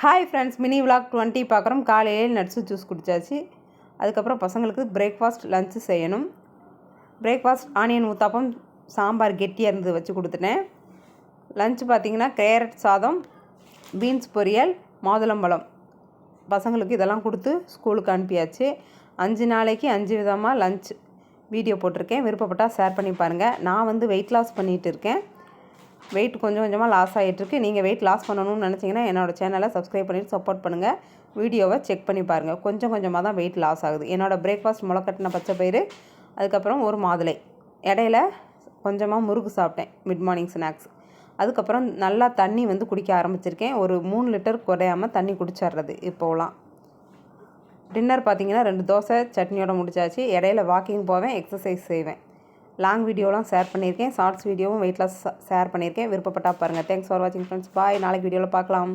Hi friends, mini vlog 20 பார்க்குறோம். காலையிலே nuts juice குடித்தாச்சு. அதுக்கப்புறம் பசங்களுக்கு பிரேக்ஃபாஸ்ட் லஞ்சு செய்யணும். பிரேக்ஃபாஸ்ட் ஆனியன் ஊத்தாப்பம், சாம்பார் கெட்டியாக இருந்து வச்சு கொடுத்துட்டேன். லஞ்சு பார்த்திங்கன்னா கேரட் சாதம், பீன்ஸ் பொரியல், மாதுளம்பழம். பசங்களுக்கு இதெல்லாம் கொடுத்து ஸ்கூலுக்கு அனுப்பியாச்சு. 5 நாளைக்கு 5 விதமாக லஞ்ச் வீடியோ போட்டிருக்கேன். விருப்பப்பட்டால் ஷேர் பண்ணி பாருங்கள். நான் வெயிட் லாஸ் பண்ணிகிட்டு இருக்கேன். வெயிட் கொஞ்சம் கொஞ்சமாக லாஸ் ஆகிட்டுருக்கு. நீங்கள் வெயிட் லாஸ் பண்ணணும்னு நினச்சிங்கன்னா என்னோடய சேனலை சப்ஸ்கிரைப் பண்ணிவிட்டு சப்போர்ட் பண்ணுங்கள். வீடியோவை செக் பண்ணி பாருங்கள். கொஞ்சம் கொஞ்சமாக தான் வெயிட் லாஸ் ஆகுது. என்னோடய பிரேக்ஃபாஸ்ட் முளைக்கட்டின பச்சை பயிறு, அதுக்கப்புறம் ஒரு மாதுளை, இடையில கொஞ்சமாக முறுக்கு சாப்பிட்டேன் மிட் மார்னிங் ஸ்நாக்ஸ். அதுக்கப்புறம் நல்லா தண்ணி குடிக்க ஆரம்பிச்சிருக்கேன். ஒரு 3 லிட்டர் குறையாமல் தண்ணி குடிச்சிட்றது இப்போலாம். டின்னர் பார்த்திங்கன்னா 2 தோசை சட்னியோட முடிச்சாச்சு. இடையில வாக்கிங் போவேன், எக்ஸசைஸ் செய்வேன். லாங் வீடியோலாம் ஷேர் பண்ணியிருக்கேன். ஷார்ட்ஸ் வீடியோவும் வெயிட் லாஸ் ஷேர் பண்ணியிருக்கேன். விருப்பப்பட்டால் பாருங்கள். தேங்க்ஸ் ஃபார் வாட்சிங் ஃப்ரெண்ட்ஸ். பாய். நாளைக்கு வீடியோவில் பார்க்கலாம்.